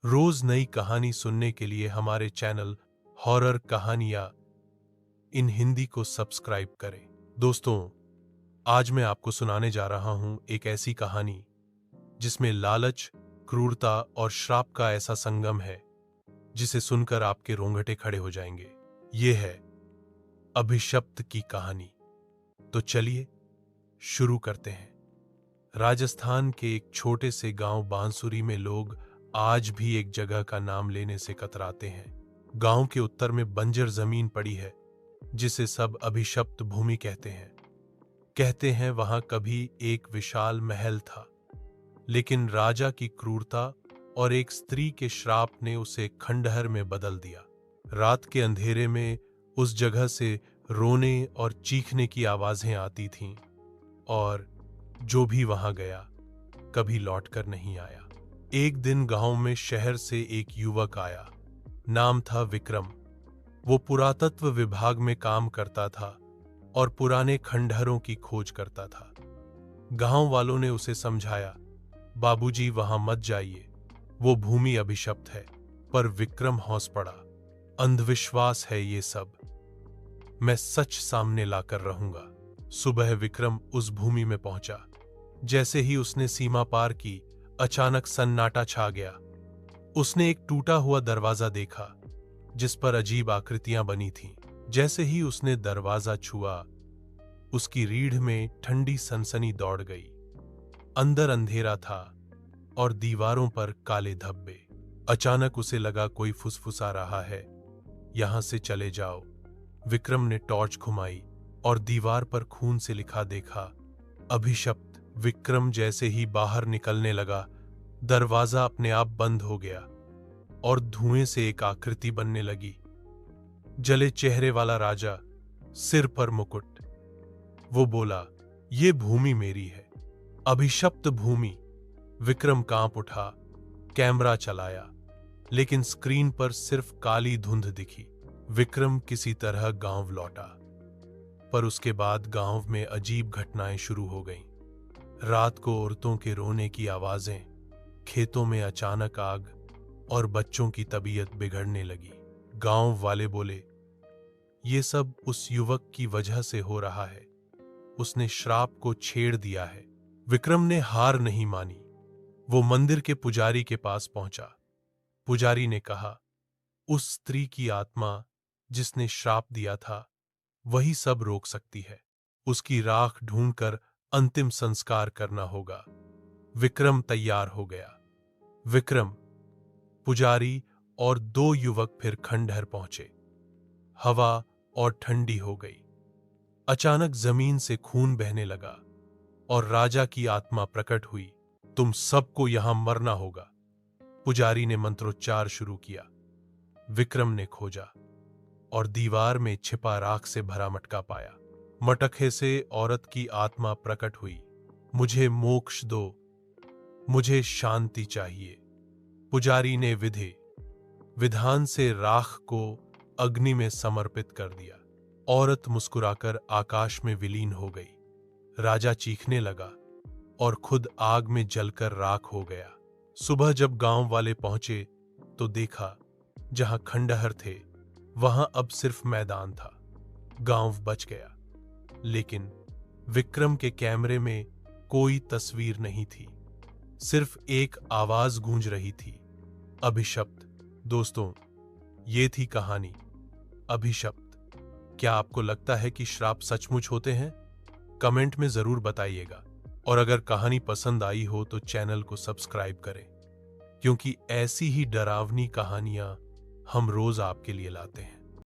रोज नई कहानी सुनने के लिए हमारे चैनल हॉरर कहानियां इन हिंदी को सब्सक्राइब करें। दोस्तों, आज मैं आपको सुनाने जा रहा हूं एक ऐसी कहानी जिसमें लालच, क्रूरता और श्राप का ऐसा संगम है जिसे सुनकर आपके रोंगटे खड़े हो जाएंगे। ये है अभिशप्त की कहानी। तो चलिए शुरू करते हैं। राजस्थान के एक छोटे से गांव बांसुरी में लोग आज भी एक जगह का नाम लेने से कतराते हैं। गांव के उत्तर में बंजर जमीन पड़ी है जिसे सब अभिशप्त भूमि कहते हैं वहां कभी एक विशाल महल था, लेकिन राजा की क्रूरता और एक स्त्री के श्राप ने उसे खंडहर में बदल दिया। रात के अंधेरे में उस जगह से रोने और चीखने की आवाजें आती थीं, और जो भी वहां गया कभी लौटकर नहीं आया। एक दिन गांव में शहर से एक युवक आया। नाम था विक्रम। वो पुरातत्व विभाग में काम करता था और पुराने खंडहरों की खोज करता था। गांव वालों ने उसे समझाया, बाबूजी वहां मत जाइए, वो भूमि अभिशप्त है। पर विक्रम हौस पड़ा, अंधविश्वास है ये सब, मैं सच सामने लाकर रहूंगा। सुबह विक्रम उस भूमि में पहुंचा। जैसे ही उसने सीमा पार की, अचानक सन्नाटा छा गया। उसने एक टूटा हुआ दरवाजा देखा जिस पर अजीब आकृतियां बनी थीं। जैसे ही उसने दरवाजा छुआ, उसकी रीढ़ में ठंडी सनसनी दौड़ गई। अंदर अंधेरा था और दीवारों पर काले धब्बे। अचानक उसे लगा कोई फुसफुसा रहा है, यहां से चले जाओ। विक्रम ने टॉर्च घुमाई और दीवार पर खून से लिखा देखा, अभिशप्त। विक्रम जैसे ही बाहर निकलने लगा, दरवाजा अपने आप बंद हो गया और धुएं से एक आकृति बनने लगी। जले चेहरे वाला राजा, सिर पर मुकुट। वो बोला, ये भूमि मेरी है, अभिशप्त भूमि। विक्रम कांप उठा, कैमरा चलाया, लेकिन स्क्रीन पर सिर्फ काली धुंध दिखी। विक्रम किसी तरह गांव लौटा, पर उसके बाद गांव में अजीब घटनाएं शुरू हो गईं। रात को औरतों के रोने की आवाजें, खेतों में अचानक आग और बच्चों की तबीयत बिगड़ने लगी। गांव वाले बोले, ये सब उस युवक की वजह से हो रहा है, उसने श्राप को छेड़ दिया है। विक्रम ने हार नहीं मानी। वो मंदिर के पुजारी के पास पहुंचा। पुजारी ने कहा, उस स्त्री की आत्मा जिसने श्राप दिया था वही सब रोक सकती है, उसकी राख ढूंढकर अंतिम संस्कार करना होगा। विक्रम तैयार हो गया। विक्रम, पुजारी और दो युवक फिर खंडहर पहुंचे। हवा और ठंडी हो गई। अचानक जमीन से खून बहने लगा और राजा की आत्मा प्रकट हुई। तुम सबको यहां मरना होगा। पुजारी ने मंत्रोच्चार शुरू किया। विक्रम ने खोजा और दीवार में छिपा राख से भरा मटका पाया। मटके से औरत की आत्मा प्रकट हुई। मुझे मोक्ष दो, मुझे शांति चाहिए। पुजारी ने विधान से राख को अग्नि में समर्पित कर दिया। औरत मुस्कुराकर आकाश में विलीन हो गई। राजा चीखने लगा और खुद आग में जलकर राख हो गया। सुबह जब गांव वाले पहुंचे तो देखा, जहां खंडहर थे वहां अब सिर्फ मैदान था। गांव बच गया, लेकिन विक्रम के कैमरे में कोई तस्वीर नहीं थी, सिर्फ एक आवाज गूंज रही थी, अभिशप्त। दोस्तों, ये थी कहानी अभिशप्त। क्या आपको लगता है कि श्राप सचमुच होते हैं? कमेंट में जरूर बताइएगा। और अगर कहानी पसंद आई हो तो चैनल को सब्सक्राइब करें, क्योंकि ऐसी ही डरावनी कहानियां हम रोज आपके लिए लाते हैं।